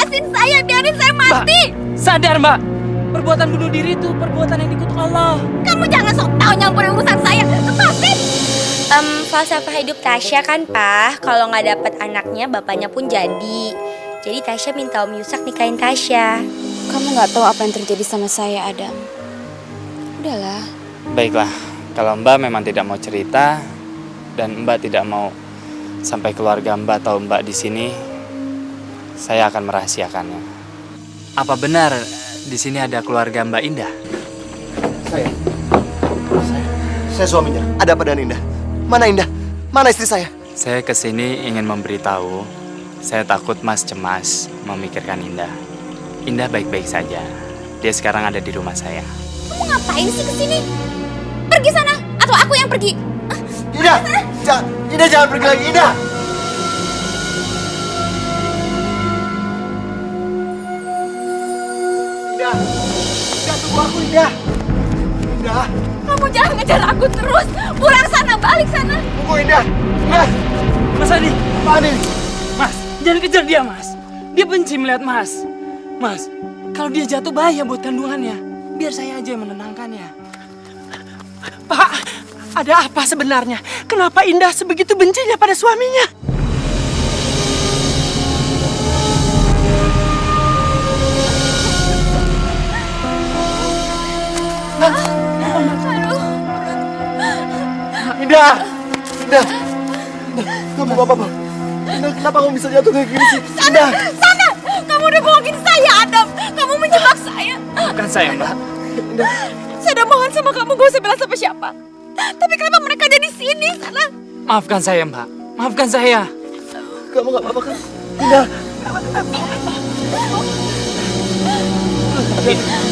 Lepasin saya, biarin saya mati. Mbak, sadar Mbak. Perbuatan bunuh diri itu perbuatan yang dikutuk Allah. Kamu jangan sok tahu nyampurin urusan saya. Lepasin. Falsafah hidup Tasya kan, Pak. Kalau nggak dapet anaknya, bapaknya pun jadi. Jadi Tasya minta Om Yusak nikahin Tasya. Kamu nggak tahu apa yang terjadi sama saya, Adam. Udahlah. Baiklah, kalau Mbak memang tidak mau cerita dan Mbak tidak mau sampai keluarga Mbak tahu Mbak di sini, saya akan merahasiakannya. Apa benar di sini ada keluarga Mbak Indah? Saya suaminya. Ada apa dengan Indah? Mana Indah? Mana istri saya? Saya kesini ingin memberitahu, saya takut Mas cemas memikirkan Indah. Indah baik-baik saja. Dia sekarang ada di rumah saya. Kamu ngapain sih kesini? Pergi sana, atau aku yang pergi. Indah! Indah jangan pergi lagi, Indah! Indah! Indah, tunggu aku, Indah! Indah! Kamu jangan ngejar aku terus. Pulang sana, balik sana. Tunggu, Indah! Indah! Mas Adi! Apaan ini? Mas, jangan kejar dia, Mas. Dia benci melihat Mas. Mas, kalau dia jatuh bahaya buat kandungannya. Biar saya aja yang menenangkannya. Pak, ada apa sebenarnya? Kenapa Indah sebegitu bencinya pada suaminya? Indah! Indah! Indah, kamu apa-apa? Indah, kenapa kamu bisa jatuh kayak gini sih? Indah! Sana, kamu udah bohongin saya, Adam. Kamu menjebak saya. Bukan saya, Mbak. Saya udah mohon sama kamu, gak usah bilang sama siapa. Tapi kenapa mereka ada di sini, sana? Maafkan saya, Mbak. Maafkan saya. Kamu gak apa-apa kan? Indah!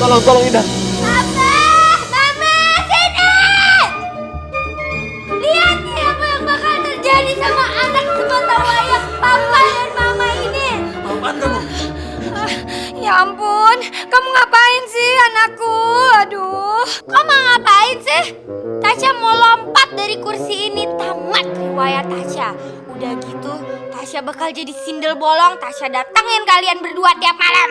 Tolong Indah! Mama, sini! Lihat nih apa yang bakal terjadi sama anak semata wayang papa dan mama ini. Apaan kamu? Ya ampun, kamu ngapain sih anakku? Aduh, kamu ngapain sih? Tasya mau lompat dari kursi ini, tamat riwayat Tasya. Udah gitu, Tasya bakal jadi sindel bolong. Tasya datangin kalian berdua tiap malam.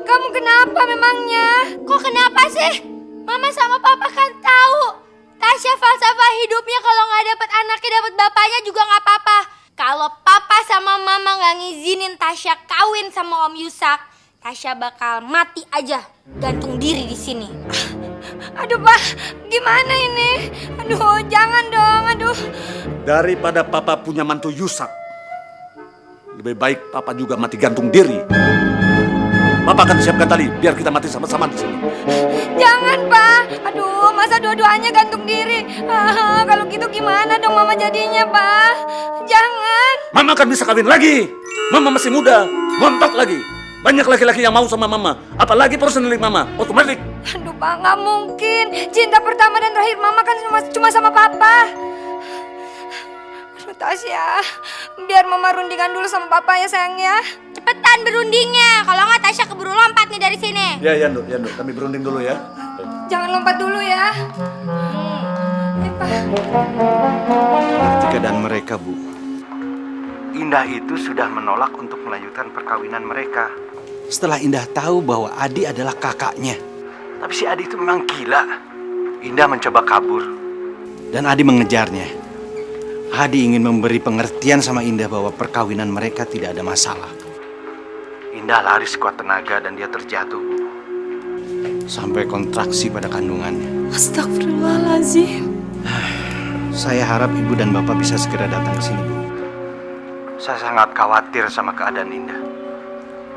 Kamu kenapa memangnya? Kok kenapa sih? Mama sama papa kan tahu. Tasya falsafah hidupnya kalau nggak dapat anaknya dapat bapaknya juga nggak apa-apa. Kalau papa sama mama nggak ngizinin Tasya kawin sama Om Yusak, Tasya bakal mati aja, gantung diri di sini. Aduh Pak, gimana ini? Aduh, jangan dong, aduh. Daripada papa punya mantu Yusak, lebih baik papa juga mati gantung diri. Papa akan siapkan tali biar kita mati sama-sama di sini. Jangan Pak, aduh masa dua-duanya gantung diri. Kalau gitu gimana dong mama jadinya Pak? Jangan. Mama akan bisa kawin lagi. Mama masih muda, montok lagi. Banyak laki-laki yang mau sama mama, apalagi personalit mama, otomatis. Aduh Pak, nggak mungkin. Cinta pertama dan terakhir mama kan cuma sama papa. Aduh Tasya, biar mama rundingan dulu sama papa ya sayang ya. Cepetan berundingnya, kalau nggak Tasya keburu lompat nih dari sini. Ya, Nduk, kami berunding dulu ya. Jangan lompat dulu ya. Ini Pak. Ngerti keadaan mereka, Bu. Indah itu sudah menolak untuk melanjutkan perkawinan mereka. Setelah Indah tahu bahwa Adi adalah kakaknya. Tapi si Adi itu memang gila. Indah mencoba kabur. Dan Adi mengejarnya. Adi ingin memberi pengertian sama Indah bahwa perkawinan mereka tidak ada masalah. Indah lari sekuat tenaga dan dia terjatuh, Bu. Sampai kontraksi pada kandungannya. Astagfirullahaladzim. Saya harap Ibu dan Bapak bisa segera datang ke sini, Bu. Saya sangat khawatir sama keadaan Indah.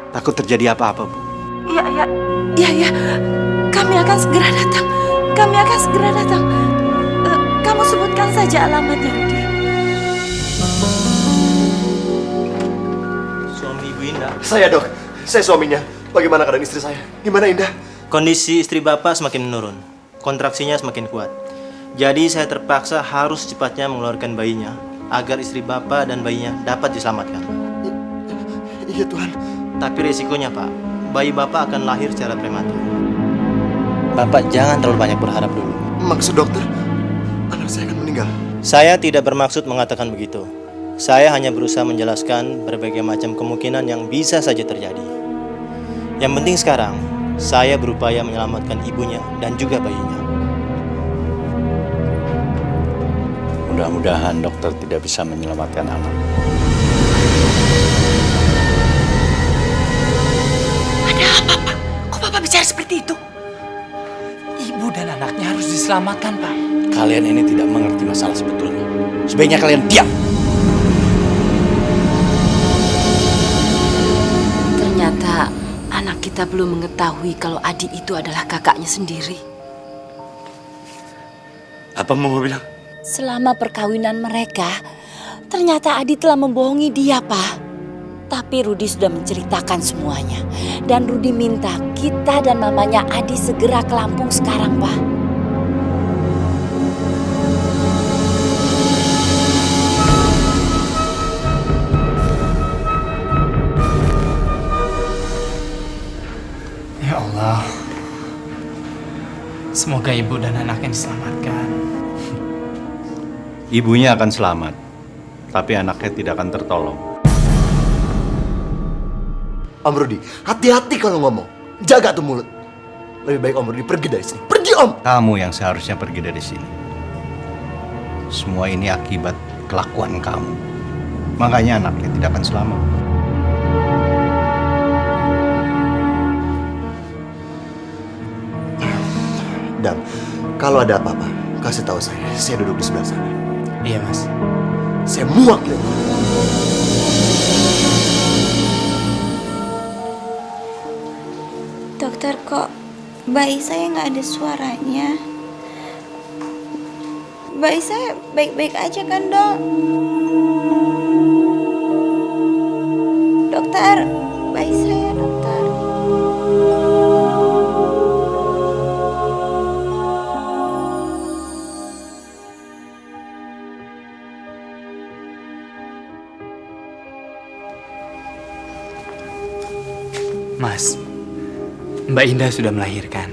Takut terjadi apa-apa, Bu. Iya. Kami akan segera datang. Kamu sebutkan saja alamatnya, Rudi. Suami Ibu Indah. Saya dok, saya suaminya. Bagaimana keadaan istri saya? Gimana Indah? Kondisi istri Bapak semakin menurun. Kontraksinya semakin kuat. Jadi saya terpaksa harus cepatnya mengeluarkan bayinya agar istri Bapak dan bayinya dapat diselamatkan. Iya Tuhan. Tapi risikonya Pak, bayi Bapak akan lahir secara prematur. Bapak jangan terlalu banyak berharap dulu. Maksud dokter, anak saya akan meninggal. Saya tidak bermaksud mengatakan begitu. Saya hanya berusaha menjelaskan berbagai macam kemungkinan yang bisa saja terjadi. Yang penting sekarang, saya berupaya menyelamatkan ibunya dan juga bayinya. Mudah-mudahan dokter tidak bisa menyelamatkan anak. Ada apa, Pak? Kok Bapak bicara seperti itu? Ibu dan anaknya harus diselamatkan, Pak. Kalian ini tidak mengerti masalah sebetulnya. Sebaiknya kalian diam. Ternyata anak kita belum mengetahui kalau Adi itu adalah kakaknya sendiri. Apa mau bilang? Selama perkawinan mereka, ternyata Adi telah membohongi dia, Pak. Tapi Rudi sudah menceritakan semuanya. Dan Rudi minta kita dan mamanya Adi segera ke Lampung sekarang, Pak. Ya Allah, semoga ibu dan anaknya diselamatkan. Ibunya akan selamat, tapi anaknya tidak akan tertolong. Om Rudi, hati-hati kalau ngomong. Jaga tuh mulut. Lebih baik Om Rudi pergi dari sini. Pergi, Om! Kamu yang seharusnya pergi dari sini. Semua ini akibat kelakuan kamu. Makanya anaknya tidak akan selamat. Dan kalau ada apa-apa, kasih tahu saya. Saya duduk di sebelah sana. Iya, Mas. Saya muak lihat. Dokter, kok bayi saya nggak ada suaranya? Bayi saya baik-baik aja kan, Dok? Dokter, bayi saya, dokter. Mas, Mbak Indah sudah melahirkan.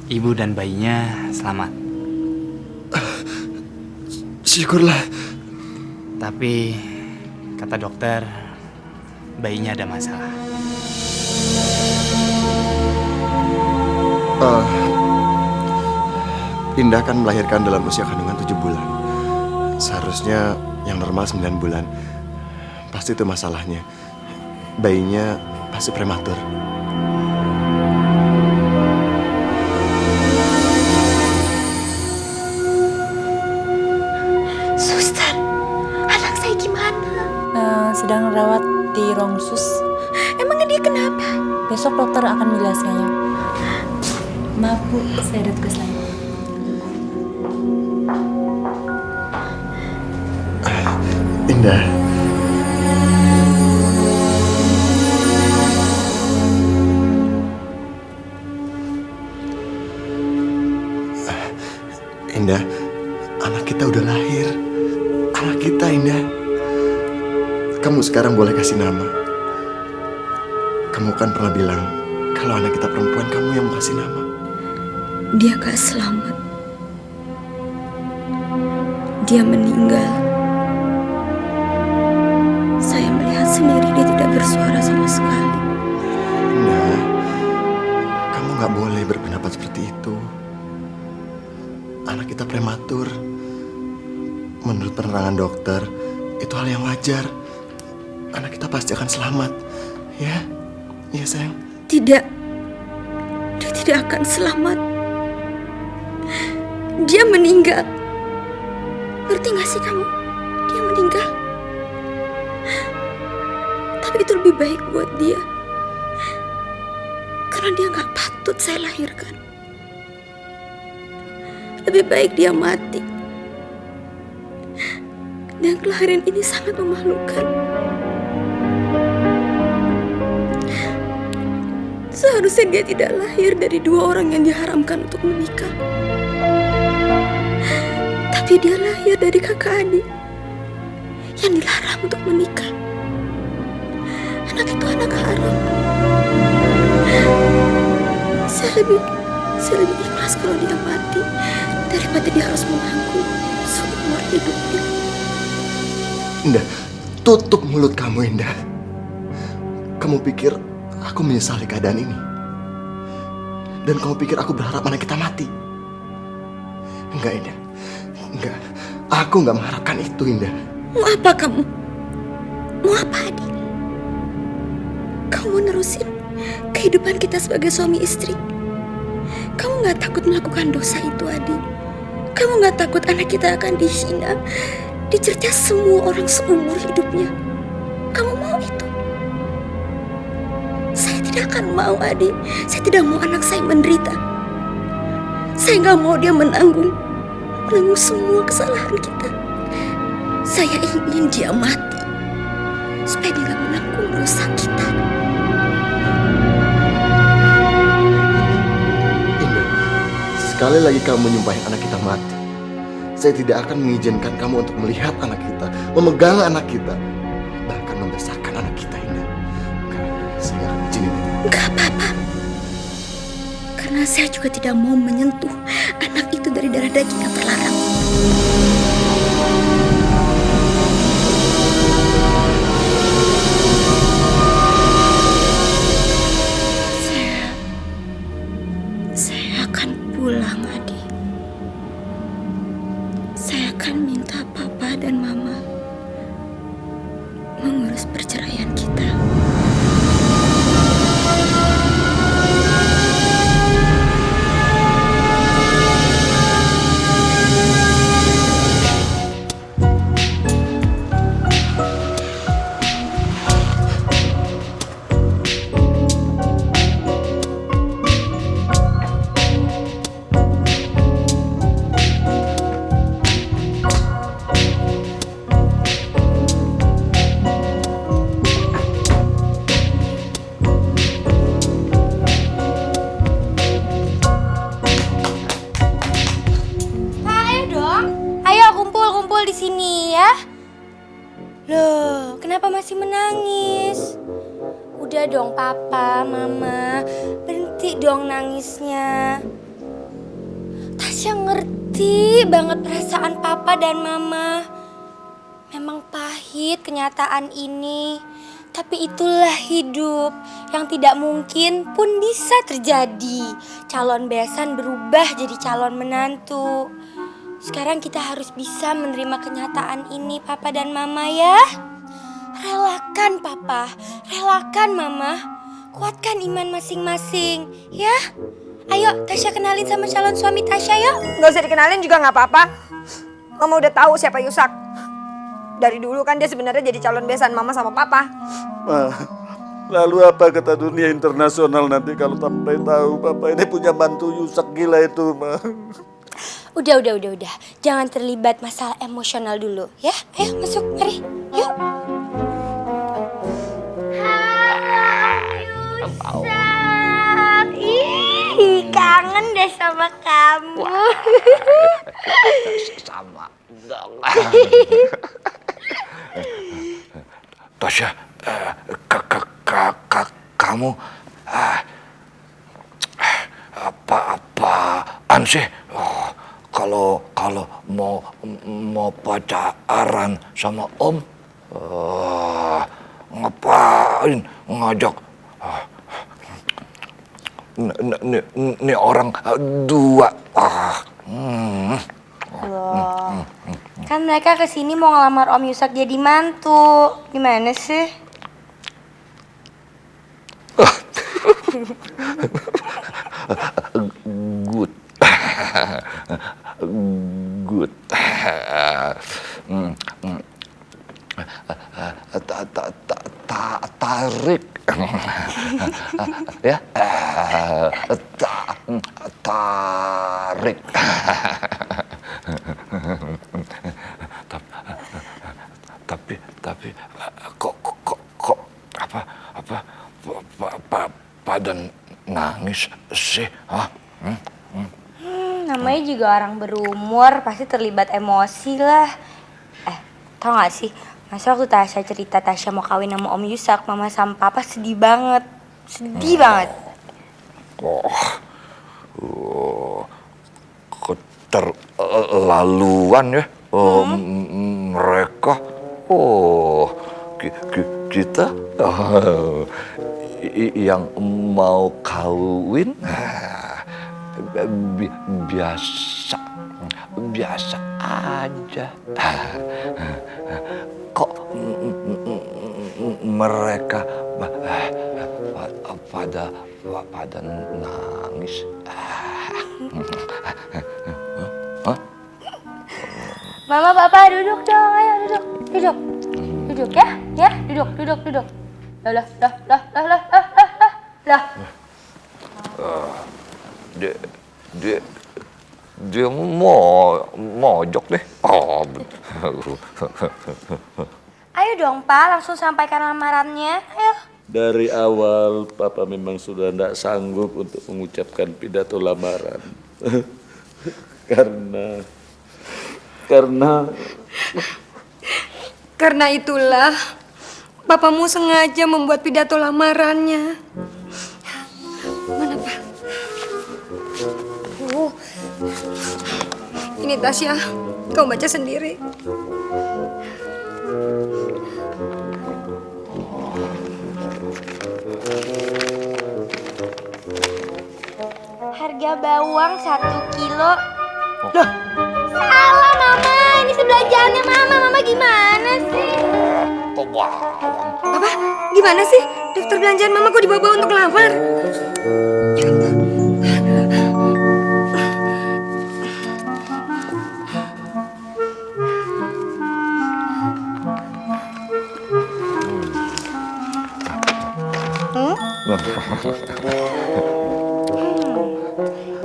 Ibu dan bayinya selamat. Syukurlah. Tapi kata dokter, bayinya ada masalah. Indah kan melahirkan dalam usia kandungan 7 bulan. Seharusnya yang normal 9 bulan. Pasti itu masalahnya. Bayinya pasti prematur. Suster, anak saya gimana? Sedang rawat di ruang khusus. Emangnya dia kenapa? Besok dokter akan menjelaskannya. Maaf Bu, saya ada tugas lain. Indah. Indah, anak kita udah lahir. Anak kita, Indah. Kamu sekarang boleh kasih nama. Kamu kan pernah bilang kalau anak kita perempuan, kamu yang mau kasih nama. Dia gak selamat. Dia meninggal. Saya melihat sendiri dia tidak bersuara sama sekali. Indah, kamu gak boleh berpendapat seperti itu. Anak kita prematur. Menurut penerangan dokter, itu hal yang wajar. Anak kita pasti akan selamat. Ya? Iya, sayang. Tidak. Dia tidak akan selamat. Dia meninggal. Ngerti gak sih kamu? Dia meninggal. Tapi itu lebih baik buat dia. Karena dia gak patut saya lahirkan. Lebih baik dia mati. Dan kelahiran ini sangat memalukan. Seharusnya dia tidak lahir dari 2 orang yang diharamkan untuk menikah. Tapi dia lahir dari kakak adik yang dilarang untuk menikah. Anak itu anak haram. Saya lebih ikhlas kalau dia mati daripada dia harus menanggung seumur hidupnya. Indah, tutup mulut kamu, Indah. Kamu pikir aku menyesali keadaan ini? Dan kamu pikir aku berharap anak kita mati? Enggak, Indah. Enggak. Aku nggak mengharapkan itu, Indah. Mau apa kamu? Mau apa, Adi? Kamu mau nerusin kehidupan kita sebagai suami istri? Kamu nggak takut melakukan dosa itu, Adi? Kamu nggak takut anak kita akan dihina, dicerca semua orang seumur hidupnya? Kamu mau itu? Saya tidak akan mau, Adi. Saya tidak mau anak saya menderita. Saya nggak mau dia menanggung semua kesalahan kita. Saya ingin dia mati supaya dia nggak menanggung dosa kita. Indah, sekali lagi kamu menyumpahin anak kita mati, saya tidak akan mengizinkan kamu untuk melihat anak kita, memegang anak kita, bahkan membesarkan anak kita, Indah. Saya nggak akan izinin itu. Nggak apa-apa. Karena saya juga tidak mau menyentuh anak itu dari darah daging yang terlarang. Saya akan pulang, Adi. Saya akan minta Papa dan Mama mengurus perceraian kita. di sini ya. Loh, kenapa masih menangis? Udah dong Papa, Mama, berhenti dong nangisnya. Tasya ngerti banget perasaan Papa dan Mama. Memang pahit kenyataan ini, tapi itulah hidup yang tidak mungkin pun bisa terjadi. Calon besan berubah jadi calon menantu. Sekarang kita harus bisa menerima kenyataan ini, Papa dan Mama ya. Relakan Papa, relakan Mama. Kuatkan iman masing-masing, ya. Ayo Tasya kenalin sama calon suami Tasya yuk. Gak usah dikenalin juga gak apa-apa. Mama udah tahu siapa Yusak. Dari dulu kan dia sebenarnya jadi calon besan Mama sama Papa. Ma, lalu apa kata dunia internasional nanti kalau sampai tahu Papa ini punya mantu Yusak gila itu, Ma? Udah. Jangan terlibat masalah emosional dulu, ya. Ayo masuk, mari. Yuk. Halo Yusak. Ih, kangen deh sama kamu. Sama dong. Tasya, kamu apa-apaan sih? Kalau mau pacaran sama Om, ngapain ngajak nih orang dua? Loh, kan mereka kesini mau ngelamar Om Yusak jadi mantu. Gimana sih? Good. Tarik. Ya. Tarik. Tapi kok pada nangis sih? Namanya juga orang berumur, pasti terlibat emosi lah. Tau gak sih, masa waktu Tasya cerita Tasya mau kawin sama Om Yusak, Mama sama Papa sedih banget. Sedih banget. Keterlaluan ya mereka. Oh, kita yang mau kawin biasa aja. Kok mereka pada nangis? Mama, Papa, duduk dong. Ayo duduk. Duduk ya. Ya, duduk. Lah. Dia mojok deh. Oh. Ayo dong, Pak, langsung sampaikan lamarannya. Ayo. Dari awal Papa memang sudah tidak sanggup untuk mengucapkan pidato lamaran. Karena itulah Papamu sengaja membuat pidato lamarannya. Mana, Pak? Ini Tasya, kau baca sendiri. Harga bawang 1 kilo. Loh, salah Mama. Ini belanjaannya Mama. Mama gimana sih? Papa, gimana sih? Daftar belanjaan Mama kok dibawa-bawa untuk lamar?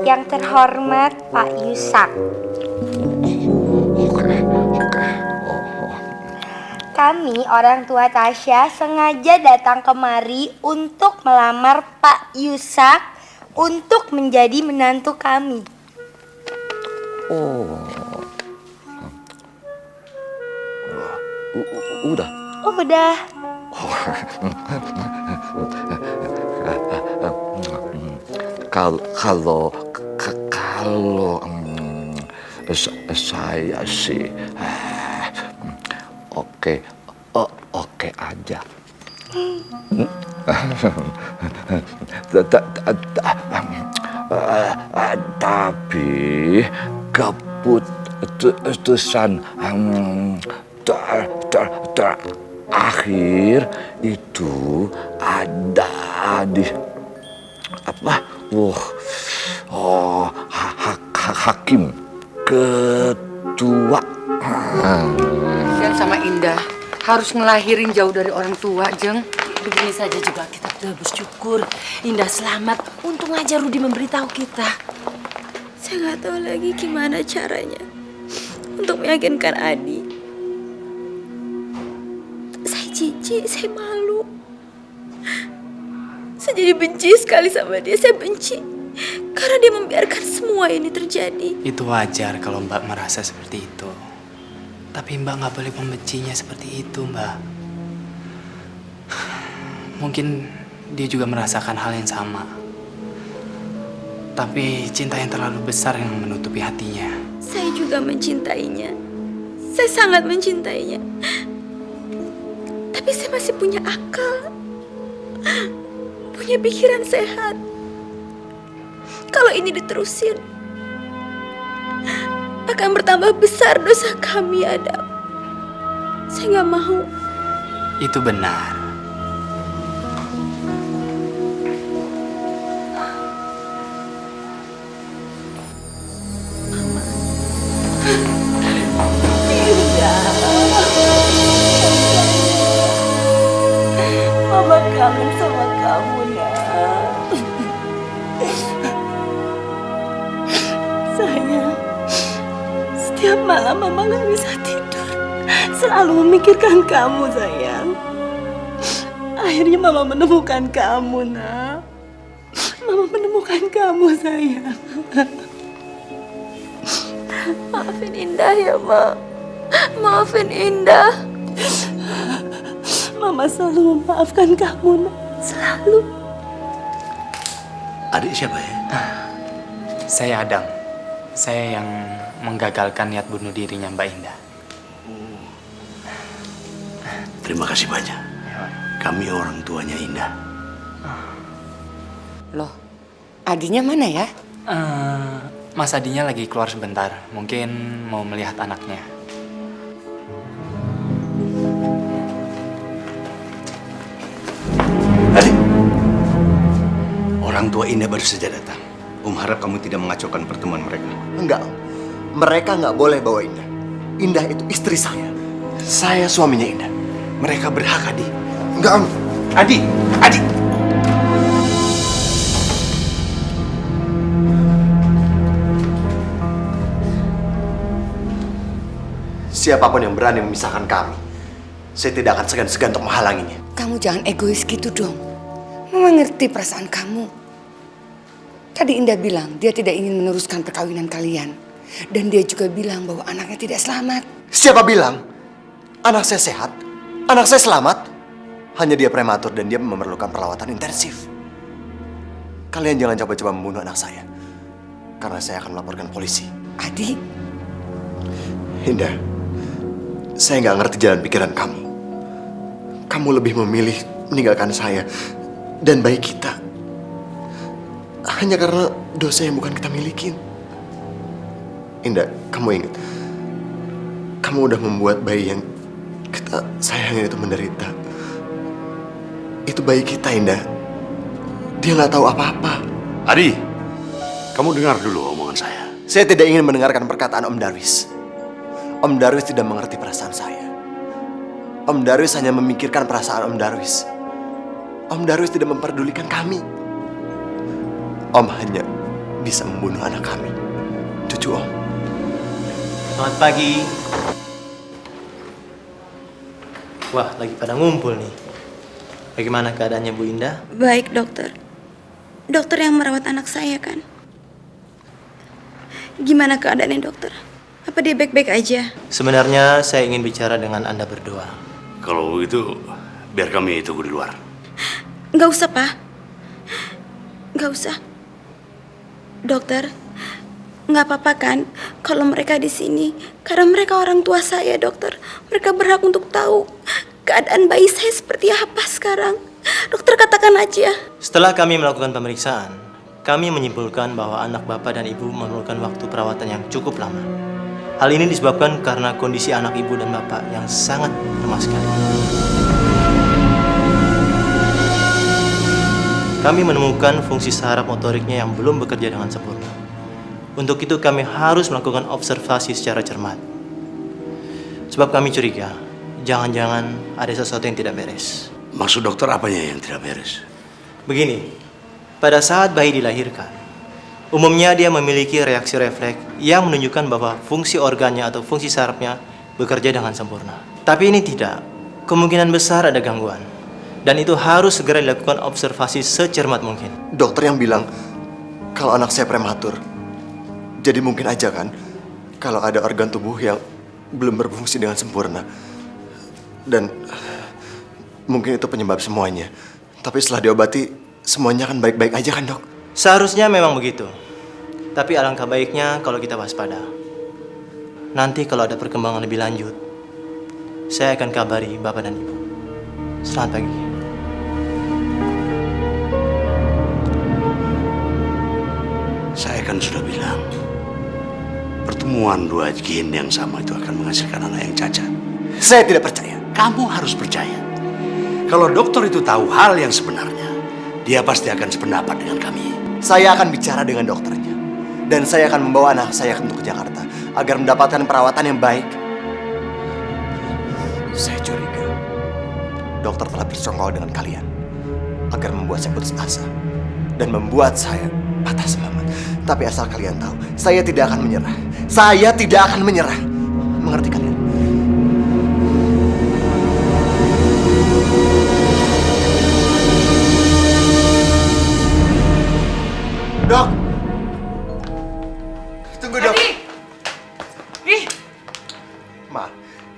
Yang terhormat Pak Yusak. Kami orang tua Tasya sengaja datang kemari untuk melamar Pak Yusak untuk menjadi menantu kami. Oh. Udah. Udah. Kalau saya sih oke aja. Tapi keputusan terakhir itu ada di hakim ketua. Kasian sama Indah, harus ngelahirin jauh dari orang tua, Jeng. Begini saja juga kita sudah bersyukur. Indah selamat, untung aja Rudi memberitahu kita. Saya nggak tahu lagi gimana caranya untuk meyakinkan Adi. Saya jijik, saya malu. Saya jadi benci sekali sama dia. Saya benci karena dia membiarkan semua ini terjadi. Itu wajar kalau Mbak merasa seperti itu. Tapi Mbak nggak boleh membencinya seperti itu, Mbak. Mungkin dia juga merasakan hal yang sama. Tapi cinta yang terlalu besar yang menutupi hatinya. Saya juga mencintainya. Saya sangat mencintainya. Tapi saya masih punya akal. Punya pikiran sehat. Kalau ini diterusin, akan bertambah besar dosa kami, Adam. Saya nggak mau. Itu benar. Mama kangen sama kamu, Nak. Sayang, setiap malam Mama gak bisa tidur. Selalu memikirkan kamu, sayang. Akhirnya Mama menemukan kamu, Nak. Mama menemukan kamu, sayang. Maafin Indah ya, Ma. Maafin Indah. Mama selalu memaafkan kamu, Nak. Selalu. Adik siapa ya? Saya Adam. Saya yang menggagalkan niat bunuh dirinya Mbak Indah. Terima kasih banyak. Kami orang tuanya Indah. Loh, Adinya mana ya? Mas Adinya lagi keluar sebentar. Mungkin mau melihat anaknya. Adi, orang tua Indah baru saja datang. Om harap kamu tidak mengacaukan pertemuan mereka. Enggak, Om. Mereka nggak boleh bawa Indah. Indah itu istri saya. Saya suaminya Indah. Mereka berhak, Adi. Enggak, Om. Adi, Adi. Siapapun yang berani memisahkan kami, saya tidak akan segan-segan untuk menghalanginya. Kamu jangan egois gitu dong. Mama ngerti perasaan kamu. Tadi Indah bilang dia tidak ingin meneruskan perkawinan kalian. Dan dia juga bilang bahwa anaknya tidak selamat. Siapa bilang? Anak saya sehat, anak saya selamat. Hanya dia prematur dan dia memerlukan perawatan intensif. Kalian jangan coba-coba membunuh anak saya. Karena saya akan melaporkan polisi. Adi, Indah, saya nggak ngerti jalan pikiran kamu. Kamu lebih memilih meninggalkan saya dan bayi kita. Hanya karena dosa yang bukan kita milikin. Indah, kamu ingat, kamu udah membuat bayi yang kita sayangin itu menderita. Itu bayi kita, Indah. Dia nggak tahu apa-apa. Adi, kamu dengar dulu omongan saya. Saya tidak ingin mendengarkan perkataan Om Darwis. Om Darwis tidak mengerti perasaan saya. Om Darwis hanya memikirkan perasaan Om Darwis. Om Darwis tidak memperdulikan kami. Om hanya bisa membunuh anak kami, cucu Om. Selamat pagi. Wah, lagi pada ngumpul nih. Bagaimana keadaannya Bu Indah? Baik, dokter. Dokter yang merawat anak saya kan? Gimana keadaannya, dokter? Apa dia baik-baik aja? Sebenarnya saya ingin bicara dengan Anda berdua. Kalau begitu, biar kami tunggu di luar. Nggak usah, Pak. Nggak usah. Dokter, nggak apa-apa kan kalau mereka di sini? Karena mereka orang tua saya, dokter. Mereka berhak untuk tahu keadaan bayi saya seperti apa sekarang. Dokter, katakan aja. Setelah kami melakukan pemeriksaan, kami menyimpulkan bahwa anak Bapak dan Ibu memerlukan waktu perawatan yang cukup lama. Hal ini disebabkan karena kondisi anak Ibu dan Bapak yang sangat lemah sekali. Kami menemukan fungsi saraf motoriknya yang belum bekerja dengan sempurna. Untuk itu kami harus melakukan observasi secara cermat. Sebab kami curiga, jangan-jangan ada sesuatu yang tidak beres. Maksud dokter apanya yang tidak beres? Begini, pada saat bayi dilahirkan, umumnya dia memiliki reaksi refleks yang menunjukkan bahwa fungsi organnya atau fungsi sarafnya bekerja dengan sempurna. Tapi ini tidak. Kemungkinan besar ada gangguan. Dan itu harus segera dilakukan observasi secermat mungkin. Dokter yang bilang kalau anak saya prematur. Jadi mungkin aja kan kalau ada organ tubuh yang belum berfungsi dengan sempurna. Dan mungkin itu penyebab semuanya. Tapi setelah diobati, semuanya akan baik-baik aja kan, Dok? Seharusnya memang begitu. Tapi alangkah baiknya kalau kita waspada. Nanti kalau ada perkembangan lebih lanjut, saya akan kabari Bapak dan Ibu. Selamat pagi. Saya kan sudah bilang, pertemuan dua gen yang sama itu akan menghasilkan anak yang cacat. Saya tidak percaya. Kamu harus percaya. Kalau dokter itu tahu hal yang sebenarnya, dia pasti akan sependapat dengan kami. Saya akan bicara dengan dokternya. Dan saya akan membawa anak saya untuk ke Jakarta agar mendapatkan perawatan yang baik. Saya curiga dokter telah bersekongkol dengan kalian agar membuat saya putus asa dan membuat saya patah semangat. Tapi asal kalian tahu, saya tidak akan menyerah. Saya tidak akan menyerah. Mengerti kalian? Dok! Tunggu, Dok. Ma,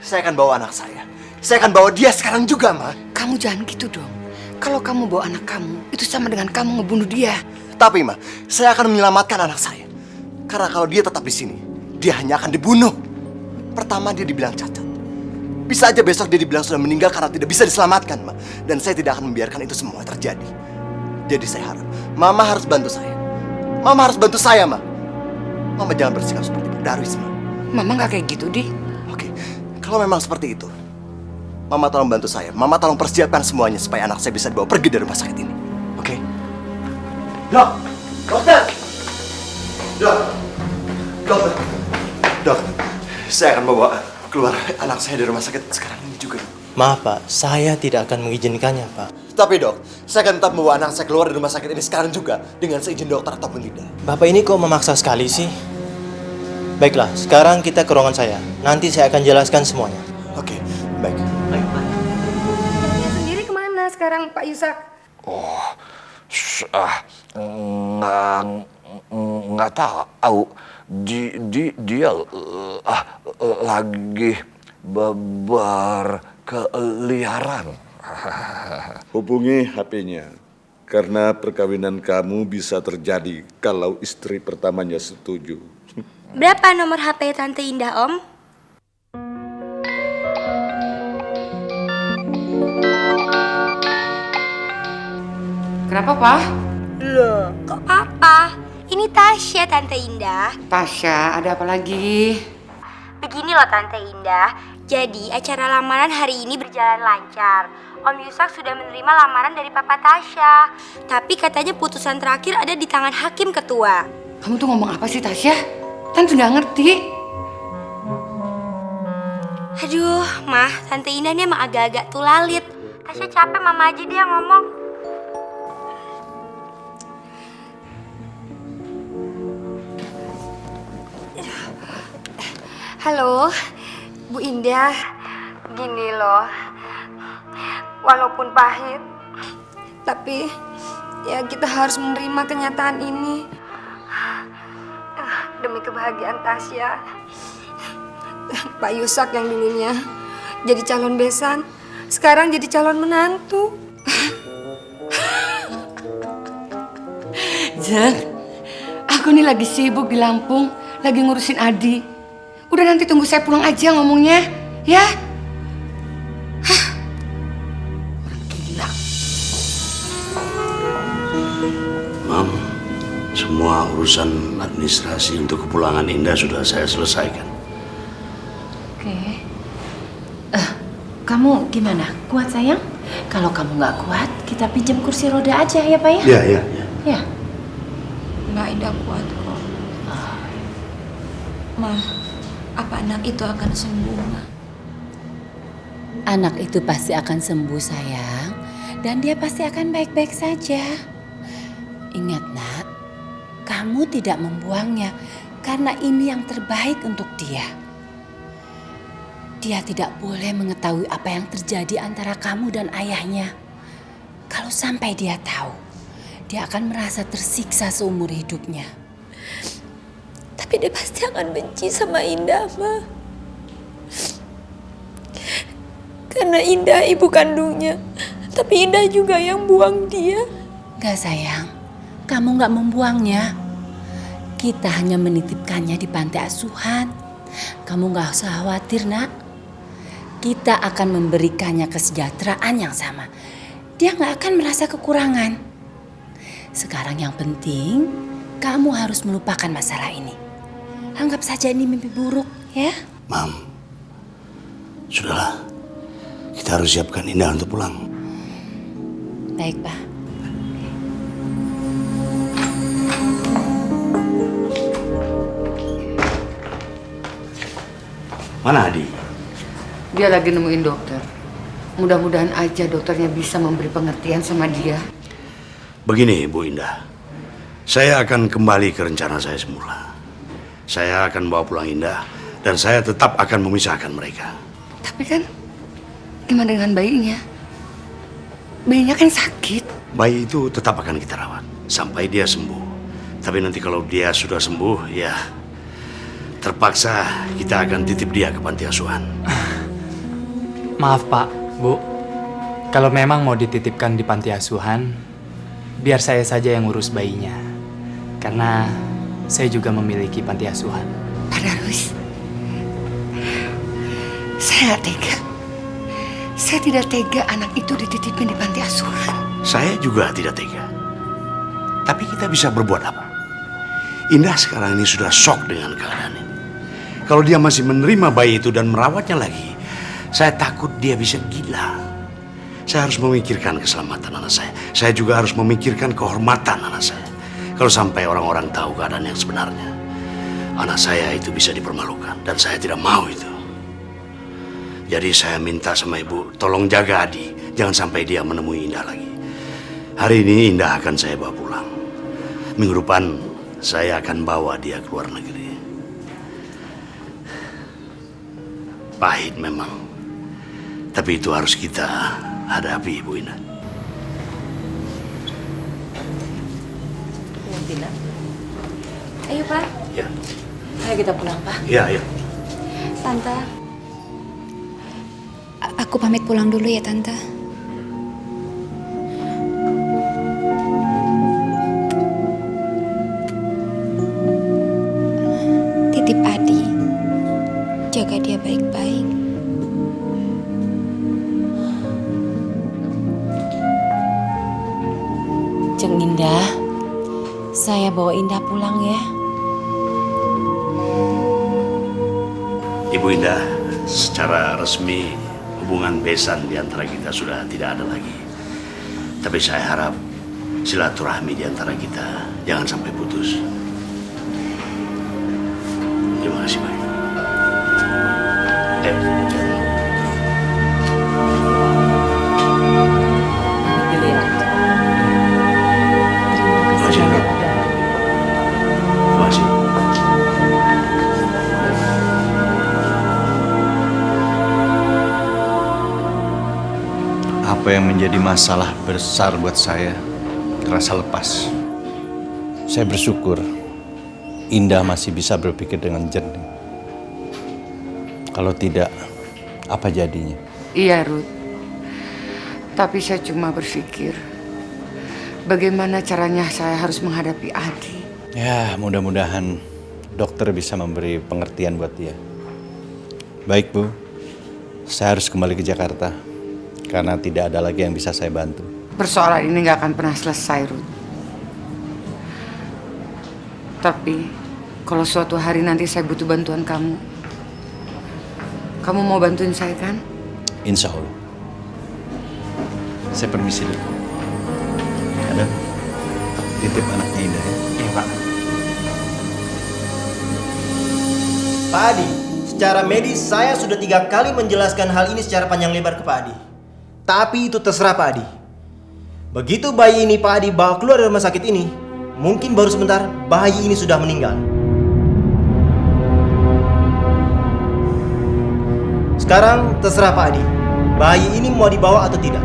saya akan bawa anak saya. Saya akan bawa dia sekarang juga, Ma. kamu jangan gitu dong. Kalau kamu bawa anak kamu, itu sama dengan kamu ngebunuh dia. Tapi, Ma, saya akan menyelamatkan anak saya. Karena kalau dia tetap di sini, dia hanya akan dibunuh. Pertama, dia dibilang cacat. Bisa aja besok dia dibilang sudah meninggal karena tidak bisa diselamatkan, Ma. Dan saya tidak akan membiarkan itu semua terjadi. Jadi saya harap Mama harus bantu saya. Mama harus bantu saya, Ma. Mama jangan bersikap seperti Pak Darwis, Ma. Mama nggak kayak gitu, Di. Oke, kalau memang seperti itu, Mama tolong bantu saya. Mama tolong persiapkan semuanya supaya anak saya bisa dibawa pergi dari rumah sakit ini. Oke? Dok! Dokter! Dok! Dokter! Dok, saya akan bawa keluar anak saya dari rumah sakit sekarang ini juga. Maaf Pak, saya tidak akan mengizinkannya Pak. Tapi dok, saya akan tetap membawa anak saya keluar dari rumah sakit ini sekarang juga dengan seizin dokter ataupun tidak. Bapak ini kok memaksa sekali sih? Baiklah, sekarang kita ke ruangan saya. Nanti saya akan jelaskan semuanya. Oke, baik. Dia sendiri kemana sekarang, Pak Yusak? Nggak tahu. Dia lagi berkeliaran. Hubungi HP-nya. Karena perkawinan kamu bisa terjadi kalau istri pertamanya setuju. Berapa nomor HP Tante Indah, Om? Kenapa, Pak? Loh, kok Papa? Ini Tasya, Tante Indah. Tasya, ada apa lagi? Begini loh Tante Indah, jadi acara lamaran hari ini berjalan lancar. Om Yusak sudah menerima lamaran dari Papa Tasya. Tapi katanya putusan terakhir ada di tangan hakim ketua. Kamu tuh ngomong apa sih, Tasya? Tante nggak ngerti. Aduh, Mah, Tante Indah ini emang agak-agak tulalit. Tasya capek, Mama aja dia ngomong. Halo, Bu Indah. Gini loh, walaupun pahit, tapi ya kita harus menerima kenyataan ini. Demi kebahagiaan Tasya. Pak Yusak yang dulunya jadi calon besan, sekarang jadi calon menantu. Jen, aku nih lagi sibuk di Lampung, lagi ngurusin Adi. Udah nanti tunggu saya pulang aja ngomongnya, ya? Orang gila. Mam, semua urusan administrasi untuk kepulangan Indah sudah saya selesaikan. Oke. Kamu gimana? Kuat sayang? Kalau kamu nggak kuat, kita pinjam kursi roda aja ya Pak ya? Iya. Ya. Mbak Indah kuat kok. Ma, apa anak itu akan sembuh, Ma? Anak itu pasti akan sembuh sayang. Dan dia pasti akan baik-baik saja. Ingat nak, kamu tidak membuangnya karena ini yang terbaik untuk dia. Dia tidak boleh mengetahui apa yang terjadi antara kamu dan ayahnya. Kalau sampai dia tahu, dia akan merasa tersiksa seumur hidupnya. Tapi dia pasti akan benci sama Indah, Ma. Karena Indah ibu kandungnya. Tapi Indah juga yang buang dia. Gak sayang, kamu gak membuangnya. Kita hanya menitipkannya di panti asuhan. Kamu gak usah khawatir nak. Kita akan memberikannya kesejahteraan yang sama. Dia gak akan merasa kekurangan. Sekarang yang penting, kamu harus melupakan masalah ini. Anggap saja ini mimpi buruk, ya? Mam, sudahlah. Kita harus siapkan Indah untuk pulang. Baik, Pak. Mana Adi? Dia lagi nemuin dokter. Mudah-mudahan aja dokternya bisa memberi pengertian sama dia. Begini, Bu Indah. Saya akan kembali ke rencana saya semula. Saya akan bawa pulang Indah dan saya tetap akan memisahkan mereka. Tapi kan, gimana dengan bayinya? Bayinya kan sakit. Bayi itu tetap akan kita rawat sampai dia sembuh. Tapi nanti kalau dia sudah sembuh, ya terpaksa kita akan titip dia ke panti asuhan. Maaf Pak, Bu. Kalau memang mau dititipkan di panti asuhan, biar saya saja yang ngurus bayinya. Karena saya juga memiliki panti asuhan. Pak Darwis, saya gak tega. Saya tidak tega anak itu dititipin di panti asuhan. Saya juga tidak tega. Tapi kita bisa berbuat apa? Indah sekarang ini sudah shock dengan keadaan ini. Kalau dia masih menerima bayi itu dan merawatnya lagi, saya takut dia bisa gila. Saya harus memikirkan keselamatan anak saya. Saya juga harus memikirkan kehormatan anak saya. Kalau sampai orang-orang tahu keadaan yang sebenarnya, anak saya itu bisa dipermalukan. Dan saya tidak mau itu. Jadi saya minta sama ibu, tolong jaga Adi. Jangan sampai dia menemui Indah lagi. Hari ini Indah akan saya bawa pulang. Minggu depan saya akan bawa dia ke luar negeri. Pahit memang. Tapi itu harus kita hadapi, Ibu Indah. Ayo, Pak. Ya. Ayo kita pulang, Pak. Ya, ya. Tante, aku pamit pulang dulu ya, Tante. Titip Adi, jaga dia baik-baik. Ceng Indah, saya bawa Indah pulang ya. Ibu Indah, secara resmi hubungan besan di antara kita sudah tidak ada lagi. Tapi saya harap silaturahmi di antara kita jangan sampai putus. Terima kasih banyak. Apa yang menjadi masalah besar buat saya terasa lepas. Saya bersyukur Indah masih bisa berpikir dengan jernih. Kalau tidak, apa jadinya? Iya, Ruth. Tapi saya cuma berpikir, bagaimana caranya saya harus menghadapi Adi. Ya, mudah-mudahan dokter bisa memberi pengertian buat dia. Baik, Bu. Saya harus kembali ke Jakarta. Karena tidak ada lagi yang bisa saya bantu. Persoalan ini gak akan pernah selesai, Ruth. Tapi, kalau suatu hari nanti saya butuh bantuan kamu mau bantuin saya kan? Insya Allah. Saya permisi dulu. Ada? Titip anaknya Indah ya? Iya, Pak. Pak Adi, secara medis saya sudah 3 kali menjelaskan hal ini secara panjang lebar ke Pak Adi. Tapi itu terserah Pak Adi. Begitu bayi ini Pak Adi bawa keluar dari rumah sakit ini, mungkin baru sebentar bayi ini sudah meninggal. Sekarang terserah Pak Adi, bayi ini mau dibawa atau tidak.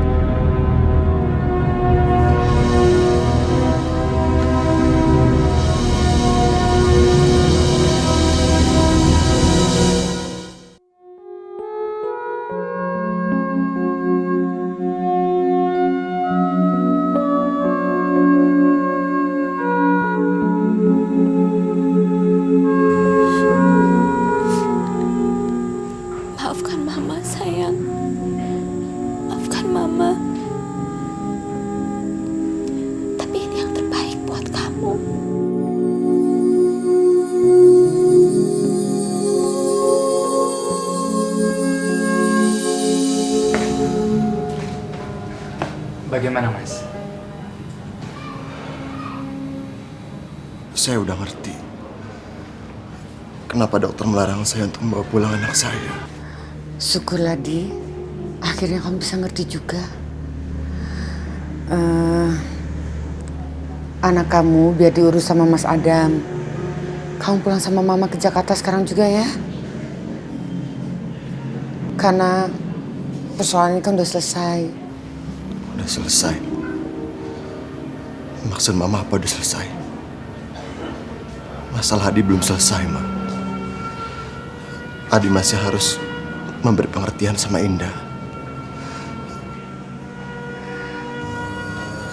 Maafkan Mama, sayang. Maafkan Mama. Tapi ini yang terbaik buat kamu. Bagaimana, Mas? Saya udah ngerti. Kenapa dokter melarang saya untuk membawa pulang anak saya? Syukurlah, Di. Akhirnya kamu bisa ngerti juga. Anak kamu biar diurus sama Mas Adam. Kamu pulang sama Mama ke Jakarta sekarang juga ya. Karena persoalan ini kan udah selesai. Udah selesai. Maksud Mama apa udah selesai? Masalah Adi belum selesai, Ma. Adi masih harus memberi pengertian sama Indah.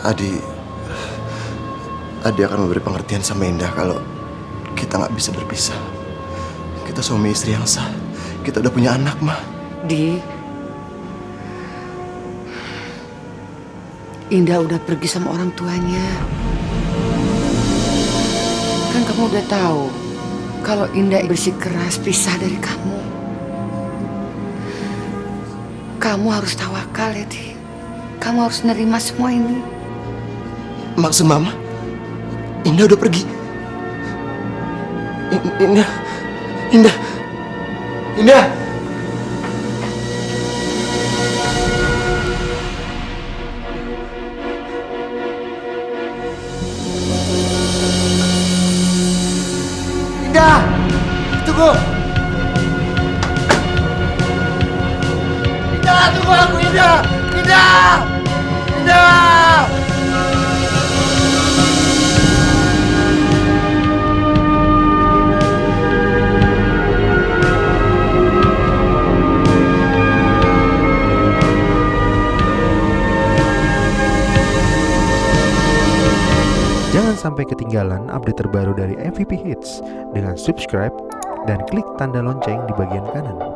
Adi akan memberi pengertian sama Indah kalau kita nggak bisa berpisah. Kita suami istri yang sah. Kita udah punya anak, Ma. Di, Indah udah pergi sama orang tuanya. Kan kamu udah tahu kalau Indah bersikeras pisah dari kamu. Kamu harus tawakal ya, Di. Kamu harus nerima semua ini. Maksud Mama, Indah udah pergi. Indah. Indah. Indah, tunggu. Indah, tunggu aku, Indah. Indah. Jangan sampai ketinggalan update terbaru dari MVP Hits dengan subscribe dan klik tanda lonceng di bagian kanan.